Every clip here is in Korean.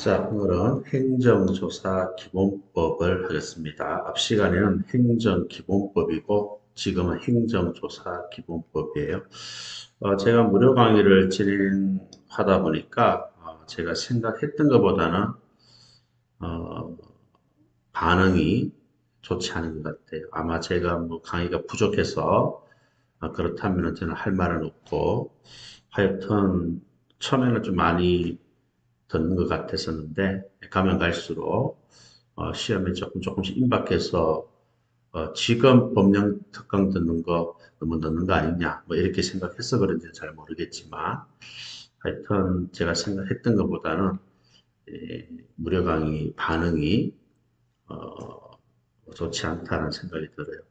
자, 오늘은 행정조사 기본법을 하겠습니다. 앞 시간에는 행정기본법이고 지금은 행정조사 기본법이에요. 제가 무료 강의를 진행하다 보니까 제가 생각했던 것보다는 어, 반응이 좋지 않은 것 같아요. 아마 제가 뭐 강의가 부족해서 그렇다면 저는 할 말은 없고 하여튼 처음에는 좀 많이 듣는 것 같았었는데 가면 갈수록 시험에 조금씩 임박해서 지금 법령 특강 듣는 거 너무 늦는 거 아니냐 뭐 이렇게 생각해서 그런지 잘 모르겠지만 하여튼 제가 생각했던 것보다는 무료 강의 반응이 어, 좋지 않다는 생각이 들어요.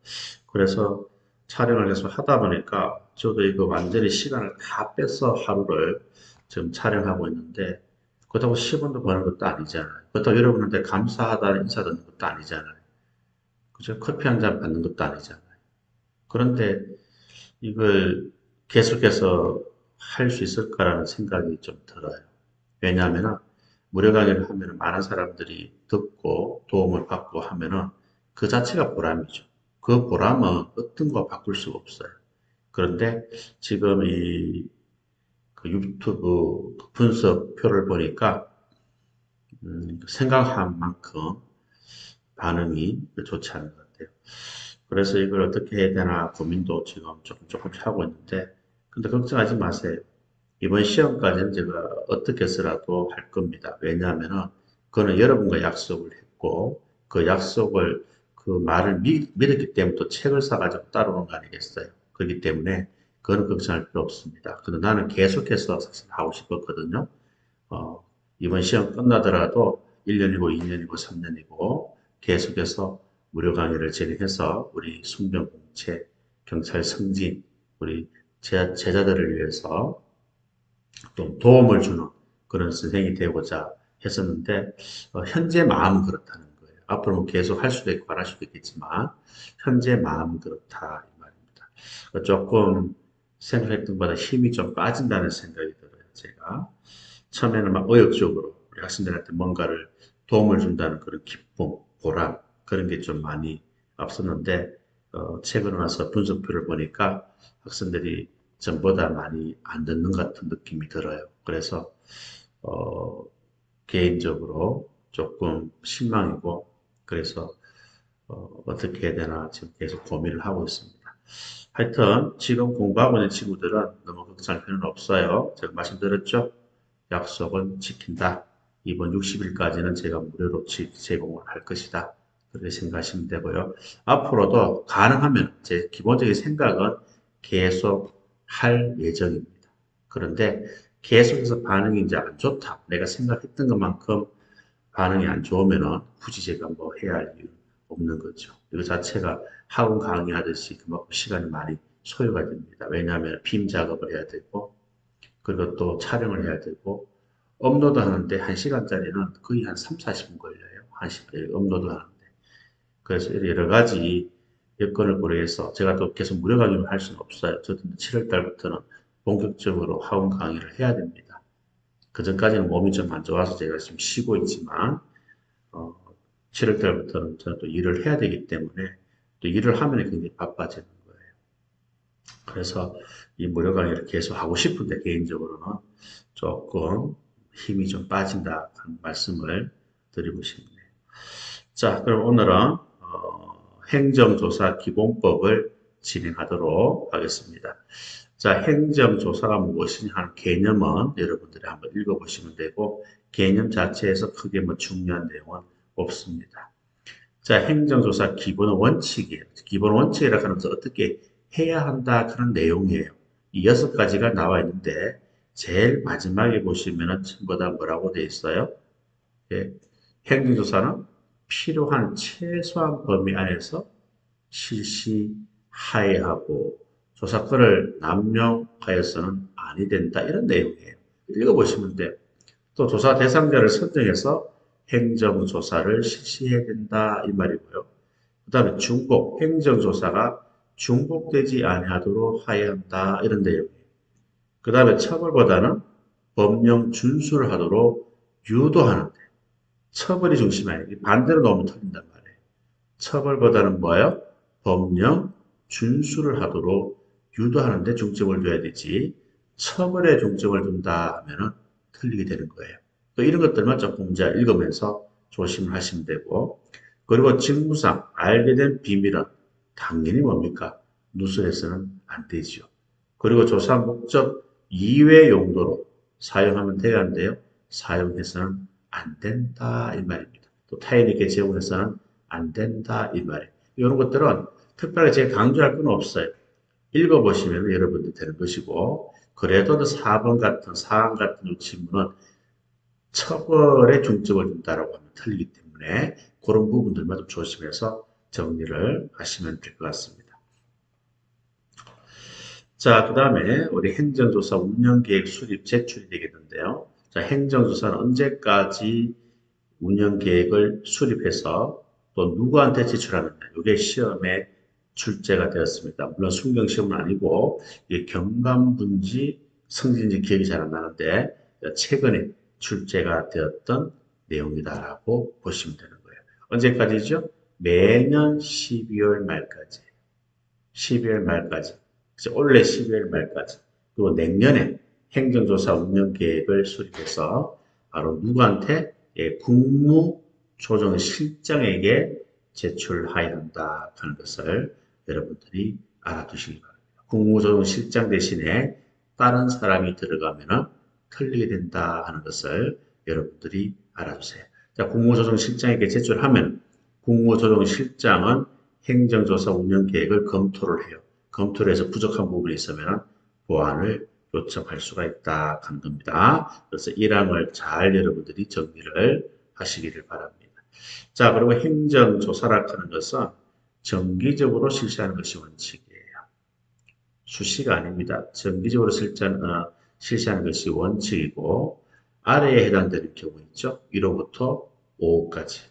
그래서 촬영을 해서 하다 보니까 저도 이거 완전히 시간을 다 빼서 하루를 지금 촬영하고 있는데 그렇다고 10원도 버는 것도 아니잖아요. 그렇다고 여러분한테 감사하다는 인사 듣는 것도 아니잖아요. 그죠? 커피 한 잔 받는 것도 아니잖아요. 그런데 이걸 계속해서 할 수 있을까라는 생각이 좀 들어요. 왜냐하면 무료 강의를 하면 많은 사람들이 듣고 도움을 받고 하면은 그 자체가 보람이죠. 그 보람은 어떤 거 바꿀 수가 없어요. 그런데 지금 그 유튜브 분석표를 보니까 생각한 만큼 반응이 좋지 않은 것 같아요. 그래서 이걸 어떻게 해야 되나 고민도 지금 조금씩 하고 있는데, 근데 걱정하지 마세요. 이번 시험까지는 제가 어떻게 해서라도 할 겁니다. 왜냐하면은, 그거는 여러분과 약속을 했고, 그 약속을, 그 말을 믿었기 때문에 또 책을 사가지고 따라오는 거 아니겠어요? 그렇기 때문에, 그거는 걱정할 필요 없습니다. 근데 나는 계속해서 사실 하고 싶었거든요. 어, 이번 시험 끝나더라도 1년이고 2년이고 3년이고 계속해서 무료 강의를 진행해서 우리 순병공채, 경찰 승진, 우리 제자들을 위해서 좀 도움을 주는 그런 선생이 되고자 했었는데 현재 마음은 그렇다는 거예요. 앞으로 뭐 계속 할 수도 있고 안 할 수도 있겠지만 현재 마음은 그렇다 이 말입니다. 조금 생각했던 것보다 힘이 좀 빠진다는 생각이 들어요. 제가 처음에는 막 의욕적으로 우리 학생들한테 뭔가를 도움을 준다는 그런 기쁨, 보람 그런 게 좀 많이 앞섰는데 최근에 와서 분석표를 보니까 학생들이 전보다 많이 안 듣는 것 같은 느낌이 들어요. 그래서 어, 개인적으로 조금 실망이고 그래서 떻게 해야 되나 지금 계속 고민을 하고 있습니다. 하여튼 지금 공부하고 있는 친구들은 너무 걱정할 필요는 없어요. 제가 말씀드렸죠? 약속은 지킨다. 이번 60일까지는 제가 무료로 제공을 할 것이다. 그렇게 생각하시면 되고요. 앞으로도 가능하면 제 기본적인 생각은 계속 할 예정입니다. 그런데 계속해서 반응이 이제 안 좋다. 내가 생각했던 것만큼 반응이 안 좋으면은 굳이 제가 뭐 해야 할 이유 없는 거죠. 이거 자체가 학원 강의하듯이 그만큼 시간이 많이 소요가 됩니다. 왜냐하면 빔 작업을 해야 되고 그리고 또 촬영을 해야 되고 업로드 하는데 1시간짜리는 거의 한 3, 40분 걸려요. 1시간 업로드 하는데. 그래서 여러 가지 여건을 고려해서 제가 또 계속 무료 강의를 할 수는 없어요. 저도 7월 달부터는 본격적으로 학원 강의를 해야 됩니다. 그 전까지는 몸이 좀 안 좋아서 제가 지금 쉬고 있지만 어, 7월 달부터는 저는 또 일을 해야 되기 때문에 또 일을 하면 굉장히 바빠지는 거예요. 그래서 이 무료 강의를 계속 하고 싶은데 개인적으로는 조금 힘이 좀 빠진다 하는 말씀을 드리고 싶네요. 자, 그럼 오늘은 행정조사 기본법을 진행하도록 하겠습니다. 자, 행정조사가 무엇이냐 하는 개념은 여러분들이 한번 읽어보시면 되고 개념 자체에서 크게 뭐 중요한 내용은 없습니다. 자, 행정조사 기본 원칙이에요. 기본 원칙이라 하는 것은 어떻게 해야 한다 그런 내용이에요. 이 6가지가 나와 있는데 제일 마지막에 보시면은 전부 다 뭐라고 돼 있어요? 예, 행정조사는 필요한 최소한 범위 안에서 실시하여야 하고 조사권을 남용하여서는 아니 된다 이런 내용이에요. 읽어보시면 돼요. 또 조사 대상자를 선정해서 행정조사를 실시해야 된다 이 말이고요. 그 다음에 중복, 행정조사가 중복되지 아니하도록 하여야 한다 이런 내용이에요. 그 다음에 처벌보다는 법령 준수를 하도록 유도하는 데 처벌이 중심이 아니에요. 반대로 놓으면 틀린단 말이에요. 처벌보다는 뭐예요? 법령 준수를 하도록 유도하는데 중점을 둬야 되지. 처벌에 중점을 둔다 하면은 틀리게 되는 거예요. 또 이런 것들만 조금 이제 읽으면서 조심을 하시면 되고, 그리고 직무상 알게 된 비밀은 당연히 뭡니까? 누설해서는 안 되죠. 그리고 조사 목적 이외 용도로 사용하면 돼야 하는데요. 사용해서는 안 된다 이 말입니다. 또 타인에게 제공해서는 안 된다 이 말이에요. 이런 것들은 특별하게 제가 강조할 건 없어요. 읽어보시면 여러분들 되는 것이고, 그래도 4번 같은 사항 같은 질문은 처벌에 중점을 둔다라고 하면 틀리기 때문에 그런 부분들만 좀 조심해서 정리를 하시면 될 것 같습니다. 자, 그 다음에 우리 행정조사 운영계획 수립 제출이 되겠는데요. 자, 행정조사는 언제까지 운영계획을 수립해서 또 누구한테 제출하느냐. 이게 시험에 출제가 되었습니다. 물론 순경시험은 아니고 이게 경감분지 성진지 기억이 잘 안 나는데 최근에 출제가 되었던 내용이다라고 보시면 되는 거예요. 언제까지죠? 매년 12월 말까지. 12월 말까지. 그래서 올해 12월 말까지. 그리고 내년에 행정조사 운영계획을 수립해서 바로 누구한테? 예, 국무조정실장에게 제출해야 한다 하는 것을 여러분들이 알아두시기 바랍니다. 국무조정실장 대신에 다른 사람이 들어가면 틀리게 된다 하는 것을 여러분들이 알아두세요. 자, 국무조정실장에게 제출하면 국무조정실장은 행정조사 운영계획을 검토를 해요. 검토를 해서 부족한 부분이 있으면 보완을 요청할 수가 있다 하는 겁니다. 그래서 1항을 잘 여러분들이 정리를 하시기를 바랍니다. 자, 그리고 행정조사라고 하는 것은 정기적으로 실시하는 것이 원칙이에요. 수시가 아닙니다. 정기적으로 실시하는 것이 원칙이고, 아래에 해당되는 경우 있죠. 1호부터 5호까지.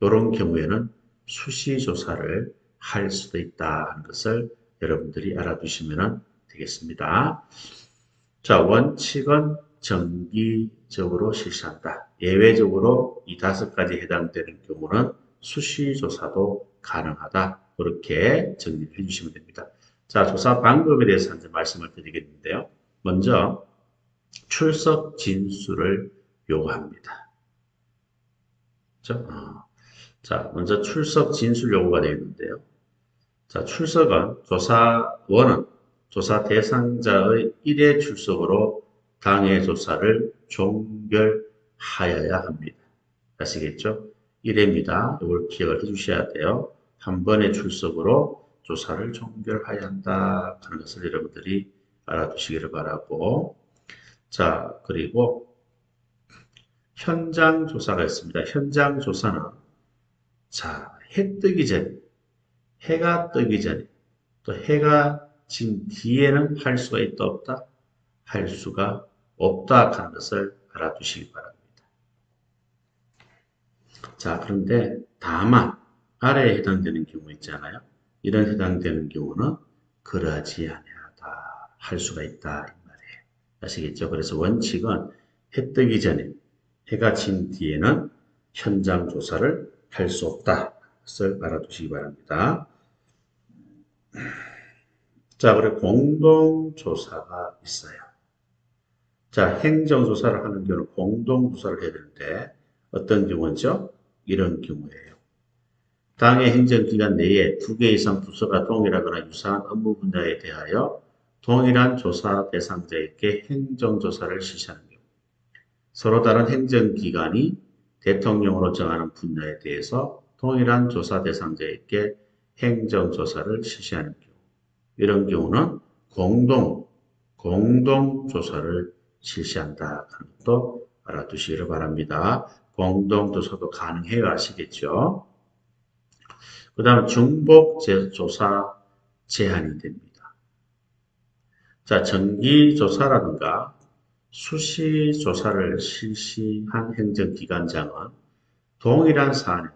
이런 경우에는 수시조사를 할 수도 있다 하는 것을 여러분들이 알아두시면 되겠습니다. 자, 원칙은 정기적으로 실시한다. 예외적으로 이 5가지 해당되는 경우는 수시조사도 가능하다. 그렇게 정리를 해주시면 됩니다. 자, 조사 방법에 대해서 이제 말씀을 드리겠는데요. 먼저 출석 진술을 요구합니다. 그렇죠? 자, 먼저 출석 진술 요구가 되어 있는데요. 자, 출석은 조사원은 조사 대상자의 1회 출석으로 당해 조사를 종결하여야 합니다. 아시겠죠? 1회입니다. 이걸 기억을 해주셔야 돼요. 한 번의 출석으로 조사를 종결해야 한다 하는 것을 여러분들이 알아두시기를 바라고, 자, 그리고 현장 조사가 있습니다. 현장 조사는 자, 해가 뜨기 전에, 또 해가 진 뒤에는 할 수가 있다, 없다? 할 수가 없다 하는 것을 알아두시기 바랍니다. 자, 그런데 다만 아래에 해당되는 경우 있잖아요. 이런 해당되는 경우는 그러하지 아니하다 할 수가 있다 이 말이에요. 아시겠죠? 그래서 원칙은 해 뜨기 전에 해가 진 뒤에는 현장 조사를 할 수 없다 것을 알아두시기 바랍니다. 자, 그리고 공동조사가 있어요. 자, 행정조사를 하는 경우는 공동조사를 해야 되는데 어떤 경우죠? 이런 경우예요. 당의 행정기관 내에 2개 이상 부서가 동일하거나 유사한 업무 분야에 대하여 동일한 조사 대상자에게 행정조사를 실시하는 경우, 서로 다른 행정기관이 대통령으로 정하는 분야에 대해서 동일한 조사 대상자에게 행정조사를 실시하는 경우, 이런 경우는 공동조사를 실시한다 하는 것도 알아두시기를 바랍니다. 공동조사도 가능해요. 아시겠죠? 그 다음 중복조사 제한이 됩니다. 자, 정기조사라든가 수시조사를 실시한 행정기관장은 동일한 사안에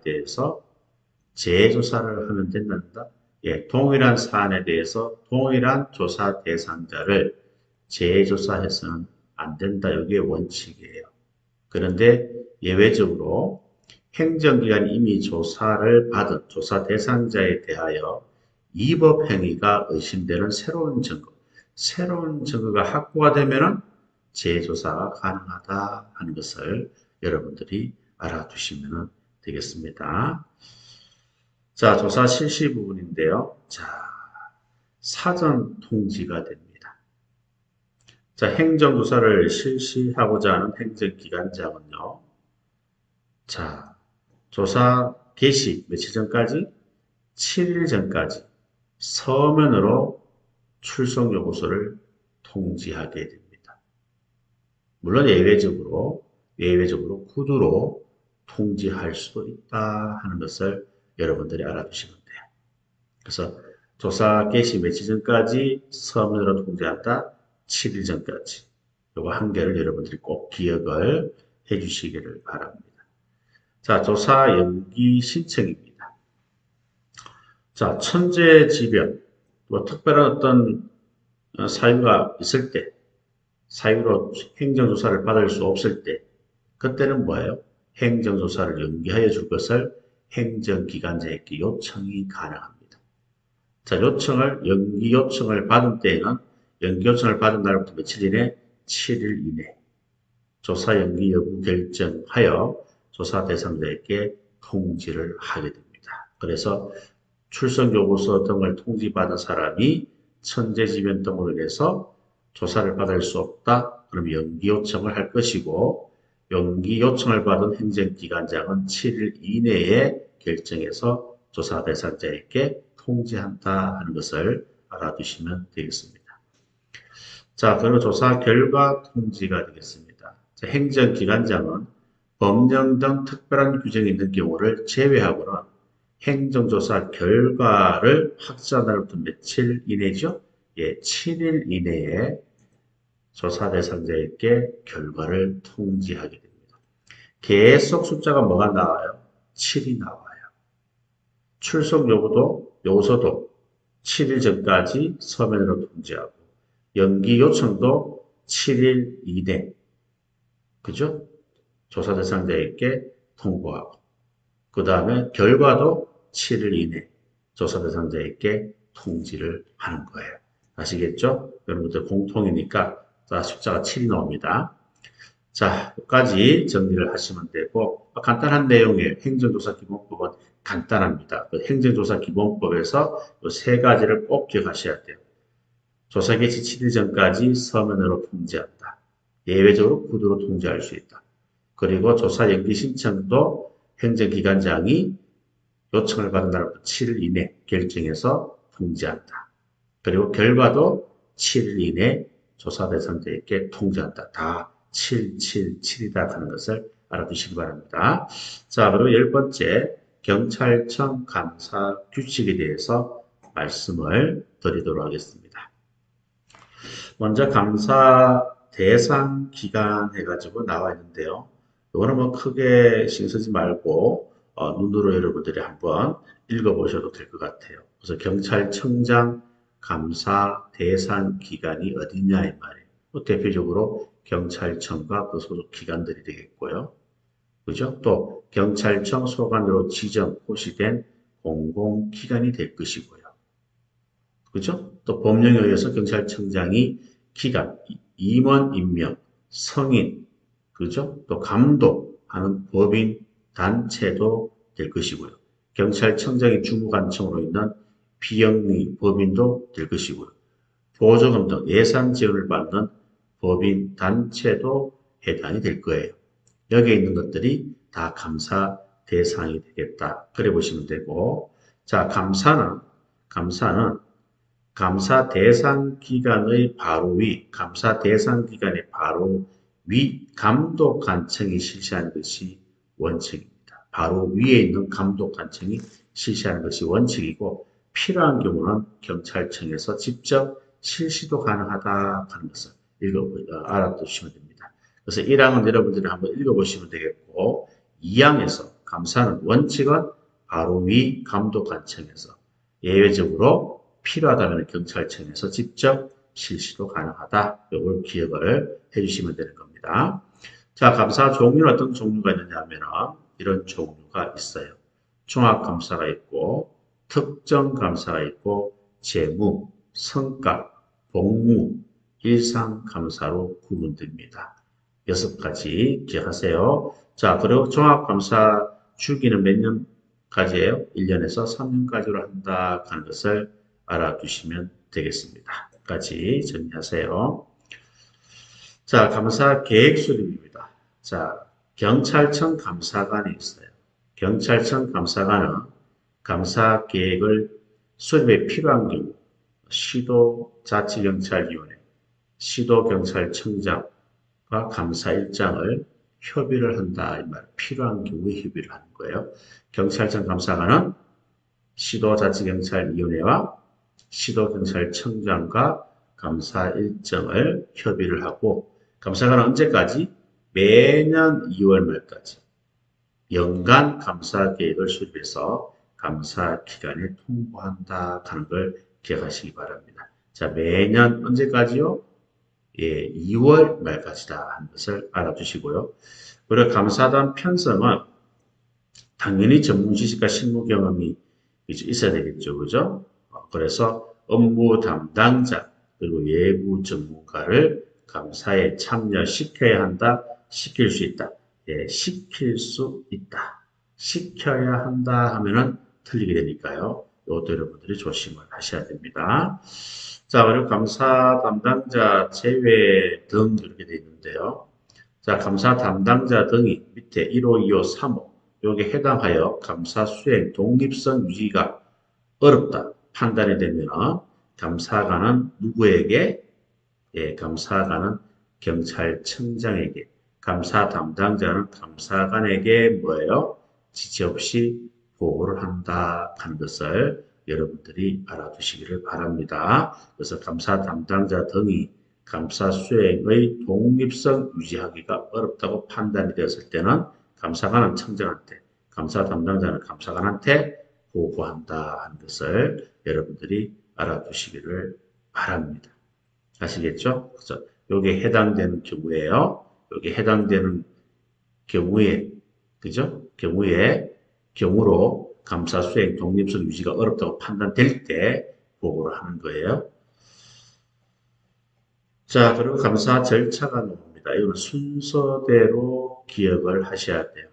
대해서 재조사를 하면 된다. 예, 동일한 사안에 대해서 동일한 조사 대상자를 재조사해서는 안 된다. 이게 원칙이에요. 그런데 예외적으로 행정기관이 이미 조사를 받은 조사 대상자에 대하여 위법 행위가 의심되는 새로운 증거가 확보가 되면 재조사가 가능하다 하는 것을 여러분들이 알아두시면 되겠습니다. 자, 조사 실시 부분인데요. 자, 사전 통지가 됩니다. 자, 행정조사를 실시하고자 하는 행정기관장은요. 자, 조사 개시 며칠 전까지? 7일 전까지 서면으로 출석 요구서를 통지하게 됩니다. 물론 예외적으로 구두로 통지할 수도 있다 하는 것을 여러분들이 알아두시면 돼요. 그래서 조사 개시 며칠 전까지 서면으로 통지한다. 7일 전까지. 요거 한 개를 여러분들이 꼭 기억을 해 주시기를 바랍니다. 자, 조사 연기 신청입니다. 자, 천재지변, 뭐 특별한 어떤 사유가 있을 때, 사유로 행정조사를 받을 수 없을 때, 그때는 뭐예요? 행정조사를 연기하여 줄 것을 행정기관장에게 요청이 가능합니다. 자, 연기 요청을 받은 때에는 연기 요청을 받은 날부터 며칠 이내? 7일 이내. 조사 연기 여부 결정하여 조사 대상자에게 통지를 하게 됩니다. 그래서 출석 요구서 등을 통지받은 사람이 천재지변 등으로 인해서 조사를 받을 수 없다. 그럼 연기 요청을 할 것이고 연기 요청을 받은 행정기관장은 7일 이내에 결정해서 조사 대상자에게 통지한다 하는 것을 알아두시면 되겠습니다. 자, 그리고 조사 결과 통지가 되겠습니다. 자, 행정기관장은 법령 등 특별한 규정이 있는 경우를 제외하고는 행정조사 결과를 확정한 날부터 며칠 이내죠? 예, 7일 이내에 조사 대상자에게 결과를 통지하게 됩니다. 계속 숫자가 뭐가 나와요? 7이 나와요. 출석 요구서도 7일 전까지 서면으로 통지하고 연기 요청도 7일 이내, 그죠? 조사 대상자에게 통보하고 그 다음에 결과도 7일 이내 조사 대상자에게 통지를 하는 거예요. 아시겠죠? 여러분들 공통이니까 숫자가 7이 나옵니다. 자, 여기까지 정리를 하시면 되고 간단한 내용의 행정조사 기본법은 간단합니다. 그 행정조사 기본법에서 이 세 가지를 꼭 기억하셔야 돼요. 조사 개시 7일 전까지 서면으로 통지한다. 예외적으로 구두로 통지할 수 있다. 그리고 조사 연기 신청도 행정기관장이 요청을 받은 날부터 7일 이내 결정해서 통지한다. 그리고 결과도 7일 이내 조사 대상자에게 통지한다. 다 777이다 하는 것을 알아두시기 바랍니다. 자, 그리고 10번째 경찰청 감사 규칙에 대해서 말씀을 드리도록 하겠습니다. 먼저 감사 대상 기간 해가지고 나와 있는데요. 이거는 뭐 크게 신경 쓰지 말고 눈으로 여러분들이 한번 읽어보셔도 될 것 같아요. 그래서 경찰청장 감사 대상 기간이 어디냐 이 말이에요. 뭐 대표적으로 경찰청과 그 소속 기관들이 되겠고요. 그죠? 또 경찰청 소관으로 호시된 공공기관이 될 것이고요. 그죠? 또 법령에 의해서 경찰청장이 기관, 임원 임명, 성인, 그죠? 또 감독하는 법인 단체도 될 것이고요. 경찰청장이 주무관청으로 있는 비영리 법인도 될 것이고요. 보조금 등 예산 지원을 받는 법인 단체도 해당이 될 거예요. 여기에 있는 것들이 다 감사 대상이 되겠다. 그래 보시면 되고, 자, 감사는 감사 대상 기관의 바로 위, 감사 대상 기관의 바로 위 감독관청이 실시하는 것이 원칙입니다. 바로 위에 있는 감독관청이 실시하는 것이 원칙이고 필요한 경우는 경찰청에서 직접 실시도 가능하다 하는 것을 알아두시면 됩니다. 그래서 1항은 여러분들이 한번 읽어보시면 되겠고 2항에서 감사는 원칙은 바로 위 감독관청에서 예외적으로 필요하다면 경찰청에서 직접 실시도 가능하다. 이걸 기억을 해주시면 되는 겁니다. 자, 감사 종류는 어떤 종류가 있느냐 하면 이런 종류가 있어요. 종합감사가 있고, 특정감사가 있고, 재무, 성과, 복무, 일상감사로 구분됩니다. 6가지 기억하세요. 자, 그리고 종합감사 주기는 몇 년까지예요? 1년에서 3년까지로 한다 하는 것을 알아두시면 되겠습니다. 까지 정리하세요. 자, 감사 계획 수립입니다. 자, 경찰청 감사관이 있어요. 경찰청 감사관은 감사 계획을 수립에 필요한 경우 시도자치경찰위원회, 시도경찰청장과 감사 일정을 협의를 한다. 이 말, 필요한 경우에 협의를 하는 거예요. 경찰청 감사관은 시도자치경찰위원회와 시도경찰청장과 감사 일정을 협의를 하고 감사관은 언제까지? 매년 2월 말까지 연간 감사 계획을 수립해서 감사 기간에 통보한다 하는 걸 기억하시기 바랍니다. 자, 매년 언제까지요? 예, 2월 말까지다 하는 것을 알아두시고요. 그리고 감사단 편성은 당연히 전문 지식과 실무 경험이 있어야 되겠죠. 그죠? 그래서 업무 담당자 그리고 외부 전문가를 감사에 참여시켜야 한다. 시킬 수 있다. 예, 시킬 수 있다. 시켜야 한다 하면은 틀리게 되니까요. 이것도 여러분들이 조심을 하셔야 됩니다. 자, 그리고 감사 담당자 제외 등 이렇게 되어 있는데요. 자, 감사 담당자 등이 밑에 1호, 2호, 3호 여기에 해당하여 감사 수행 독립성 유지가 어렵다 판단이 되면 감사관은 누구에게? 예, 감사관은 경찰청장에게, 감사 담당자는 감사관에게 뭐예요? 지체 없이 보고를 한다 하는 것을 여러분들이 알아두시기를 바랍니다. 그래서 감사 담당자 등이 감사 수행의 독립성 유지하기가 어렵다고 판단이 되었을 때는 감사관은 청장한테, 감사 담당자는 감사관한테 보고한다 하는 것을 여러분들이 알아두시기를 바랍니다. 아시겠죠? 그래서 여기에 해당되는 경우에요. 여기에 해당되는 경우에, 그죠? 경우로 감사 수행 독립성 유지가 어렵다고 판단될 때 보고를 하는 거예요. 자, 그리고 감사 절차가 나옵니다. 이거는 순서대로 기억을 하셔야 돼요.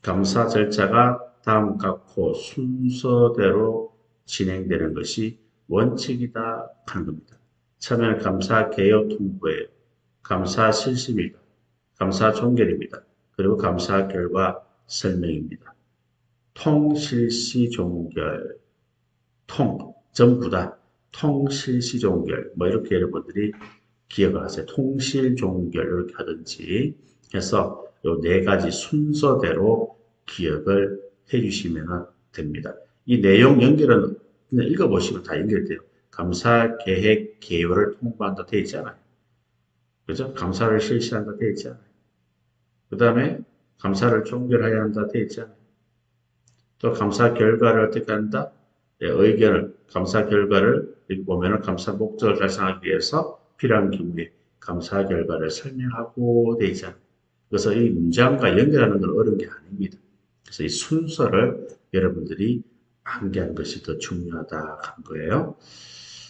감사 절차가 다음 같고 순서대로 진행되는 것이 원칙이다 하는 겁니다. 처음에는 감사 개요 통보예요. 감사 실시입니다. 감사 종결입니다. 그리고 감사 결과 설명입니다. 통실시 종결, 전부 다 통실시 종결, 뭐 이렇게 여러분들이 기억을 하세요. 통실 종결 이렇게 하든지 해서 이 4가지 순서대로 기억을 해주시면 됩니다. 이 내용 연결은 그냥 읽어보시면 다 연결돼요. 감사 계획 개요를 통보한다 되어 있잖아요. 그죠? 감사를 실시한다 되어 있잖아요. 그 다음에 감사를 종결해야 한다 되어 있잖아요. 또 감사 결과를 어떻게 한다? 예, 의견을, 감사 결과를 여기 보면은 감사 목적을 달성하기 위해서 필요한 경우에 감사 결과를 설명하고 되어 있잖아요. 그래서 이 문장과 연결하는 건 어려운 게 아닙니다. 그래서 이 순서를 여러분들이 암기하는 것이 더 중요하다 한 거예요.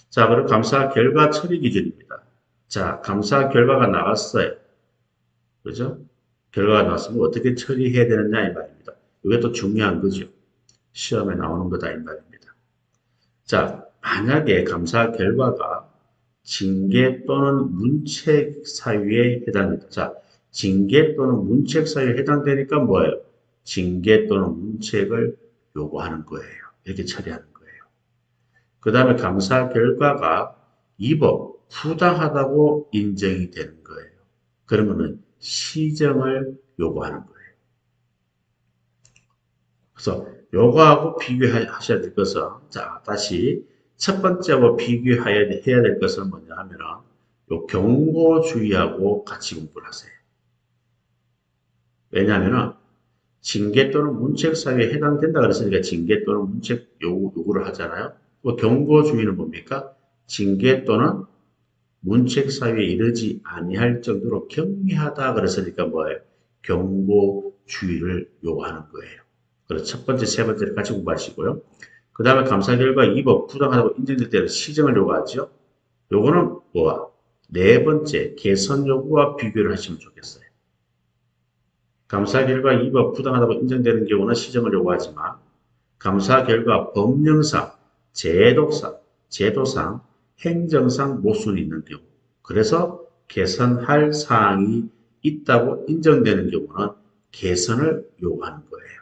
자, 그리고 감사 결과 처리 기준입니다. 자, 감사 결과가 나왔어요. 그죠? 결과가 나왔으면 어떻게 처리해야 되느냐 이 말입니다. 이게 또 중요한 거죠. 시험에 나오는 거다 이 말입니다. 자, 만약에 감사 결과가 징계 또는 문책 사유에 해당된다. 자, 징계 또는 문책 사유에 해당되니까 뭐예요? 징계 또는 문책을 요구하는 거예요. 이렇게 처리하는 거예요. 그 다음에 감사 결과가 위법, 부당하다고 인정이 되는 거예요. 그러면은 시정을 요구하는 거예요. 그래서 요거하고 비교하셔야 될 것은, 자, 다시 첫 번째하고 비교해야 될 것은 뭐냐 하면은 요 경고주의하고 같이 공부를 하세요. 왜냐하면은 징계 또는 문책 사유에 해당된다 그랬으니까 징계 또는 문책 요구를 하잖아요. 뭐 경고주의는 뭡니까? 징계 또는 문책 사유에 이르지 아니할 정도로 경미하다 그랬으니까 뭐예요? 경고 주의를 요구하는 거예요. 그래서 첫 번째, 세 번째를 같이 공부하시고요. 그 다음에 감사 결과 2번 부당하다고 인정될 때는 시정을 요구하죠. 요거는 뭐와? 네 번째, 개선 요구와 비교를 하시면 좋겠어요. 감사 결과 2번 부당하다고 인정되는 경우는 시정을 요구하지만 감사 결과 법령상, 제도상, 행정상 모순이 있는 경우, 그래서 개선할 사항이 있다고 인정되는 경우는 개선을 요구하는 거예요.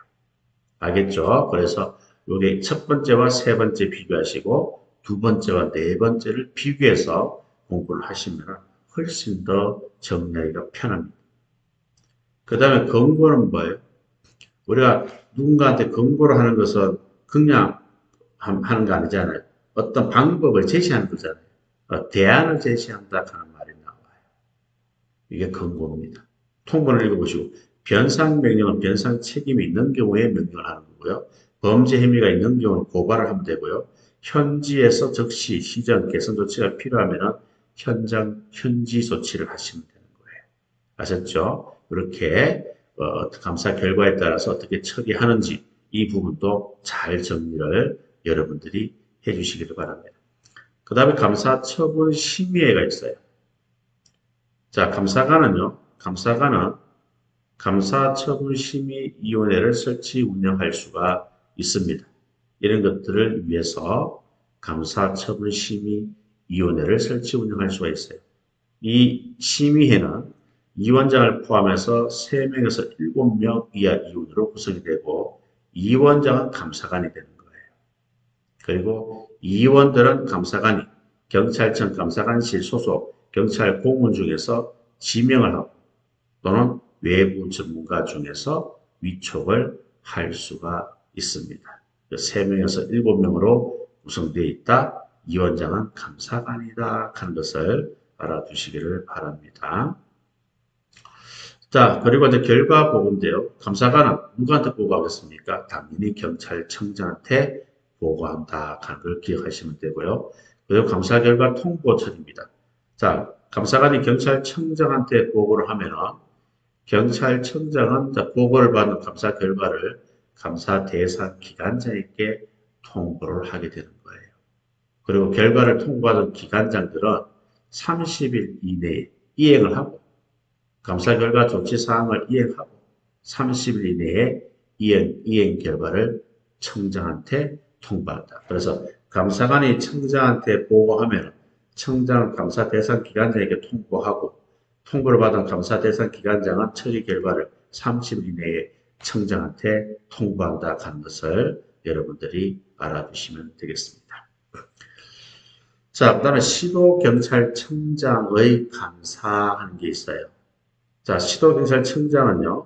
알겠죠? 그래서 요게 첫 번째와 세 번째 비교하시고 두 번째와 네 번째를 비교해서 공부를 하시면 훨씬 더 정리하기가 편합니다. 그 다음에 권고는 뭐예요? 우리가 누군가한테 권고를 하는 것은 그냥 하는 거 아니잖아요. 어떤 방법을 제시하는 거잖아요. 대안을 제시한다 하는 말이 나와요. 이게 권고입니다. 통본을 읽어보시고 변상명령은 변상 책임이 있는 경우에 명령을 하는 거고요. 범죄 혐의가 있는 경우는 고발을 하면 되고요. 현지에서 즉시 시정 개선 조치가 필요하면 현지 조치를 하시면 되는 거예요. 아셨죠? 이렇게 감사 결과에 따라서 어떻게 처리하는지 이 부분도 잘 정리를 여러분들이 해주시기를 바랍니다. 그 다음에 감사 처분 심의회가 있어요. 자, 감사관은 감사처분심의위원회를 설치 운영할 수가 있습니다. 이런 것들을 위해서 감사처분심의위원회를 설치 운영할 수가 있어요. 이 심의회는 위원장을 포함해서 3명에서 7명 이하 이원으로 구성이 되고 위원장은 감사관이 되는 거예요. 그리고 위원들은 감사관이 경찰청 감사관실 소속 경찰 공무원 중에서 지명을 하고 또는 외부 전문가 중에서 위촉을 할 수가 있습니다. 3명에서 7명으로 구성되어 있다. 위원장은 감사관이다 하는 것을 알아두시기를 바랍니다. 자, 그리고 이제 결과 보고인데요. 감사관은 누구한테 보고하겠습니까? 당연히 경찰청장한테 보고한다 하는 걸 기억하시면 되고요. 그리고 감사 결과 통보 처리입니다. 자, 감사관이 경찰청장한테 보고를 하면은 경찰청장은 보고를 받은 감사 결과를 감사 대상 기관장에게 통보를 하게 되는 거예요. 그리고 결과를 통보받은 기관장들은 30일 이내에 이행을 하고 감사 결과 조치 사항을 이행하고 30일 이내에 이행 결과를 청장한테 통보한다. 그래서 감사관이 청장한테 보고하면 청장은 감사 대상 기관장에게 통보하고 통보를 받은 감사 대상 기관장은 처리 결과를 30일 이내에 청장한테 통보한다 하는 것을 여러분들이 알아두시면 되겠습니다. 자, 그 다음에 시도경찰청장의 감사하는 게 있어요. 자, 시도경찰청장은요,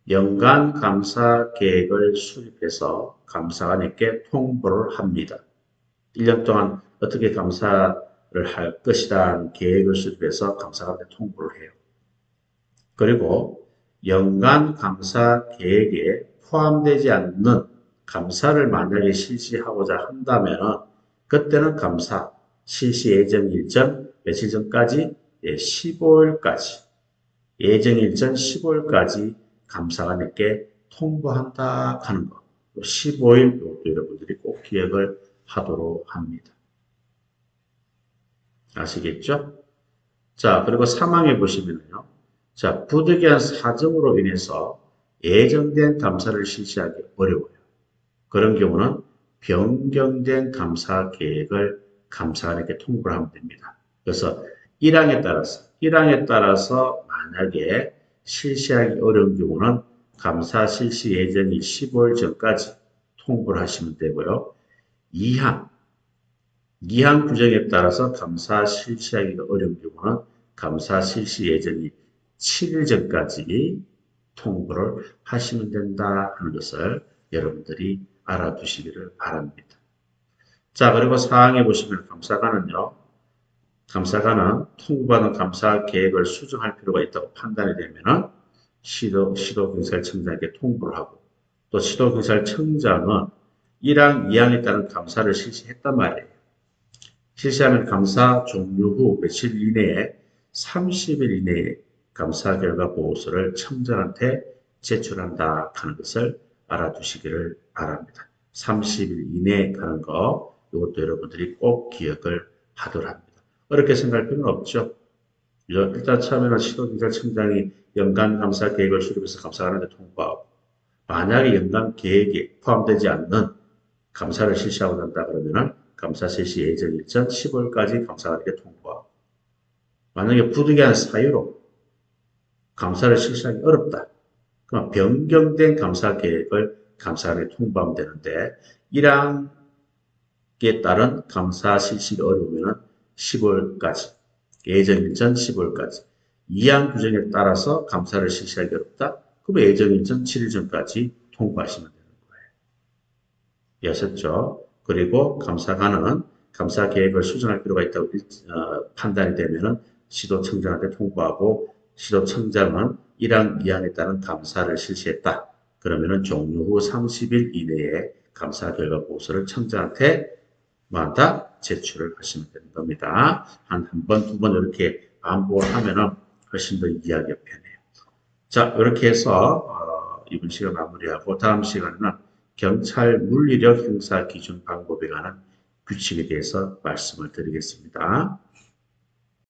연간 감사 계획을 수립해서 감사관에게 통보를 합니다. 1년 동안 어떻게 감사를 할 것이라는 계획을 수립해서 감사관에 통보를 해요. 그리고 연간 감사 계획에 포함되지 않는 감사를 만약에 실시하고자 한다면 그때는 감사 실시 예정 일정 며칠 전까지 15일까지 예정 일정 15일까지 감사관에게 통보한다 하는 거. 15일 이것도 여러분들이 꼭 기억을 하도록 합니다. 아시겠죠? 자, 그리고 사망해 보시면요. 자, 부득이한 사정으로 인해서 예정된 감사를 실시하기 어려워요. 그런 경우는 변경된 감사 계획을 감사관에게 통보를 하면 됩니다. 그래서 1항에 따라서 만약에 실시하기 어려운 경우는 감사 실시 예정일 15일 전까지 통보를 하시면 되고요. 2항 규정에 따라서 감사 실시하기가 어려운 경우는 감사 실시 예정일 7일 전까지 통보를 하시면 된다 하는 것을 여러분들이 알아두시기를 바랍니다. 자, 그리고 사항에 보시면 감사관은 통보받은 감사 계획을 수정할 필요가 있다고 판단이 되면 시도경찰청장에게 통보를 하고 또 시도경찰청장은 1항, 2항에 따른 감사를 실시했단 말이에요. 실시하면 감사 종료 후 며칠 이내에 30일 이내에 감사 결과 보고서를 청장한테 제출한다 하는 것을 알아두시기를 바랍니다. 30일 이내에 하는 거 이것도 여러분들이 꼭 기억을 하도록 합니다. 어렵게 생각할 필요는 없죠. 일단 처음에는 시도경찰청장이 연간 감사 계획을 수립해서 감사하는데 통보하고 만약에 연간 계획에 포함되지 않는 감사를 실시하고 난다 그러면은 감사 실시 예정 일정 10월까지 감사관에게 통보하고 만약에 부득이한 사유로 감사를 실시하기 어렵다. 그럼 변경된 감사 계획을 감사관에 통보하면 되는데 1항에 따른 감사 실시가 어려우면 10월까지 예정 일정 10월까지 2항 규정에 따라서 감사를 실시하기 어렵다. 그럼 예정 일정 7일 전까지 통보하시면 됩니다. 여셨죠. 그리고 감사관은 감사 계획을 수정할 필요가 있다고 판단이 되면은 시도청장한테 통보하고 시도청장은 1항, 2항에 따른 감사를 실시했다. 그러면은 종료 후 30일 이내에 감사 결과 보고서를 청장한테 마다 제출을 하시면 되는 겁니다. 한 번, 두 번 이렇게 반복을 하면은 훨씬 더 이해하기가 편해요. 자, 이렇게 해서 이번 시간 마무리하고 다음 시간에는 경찰 물리력 행사 기준 방법에 관한 규칙에 대해서 말씀을 드리겠습니다.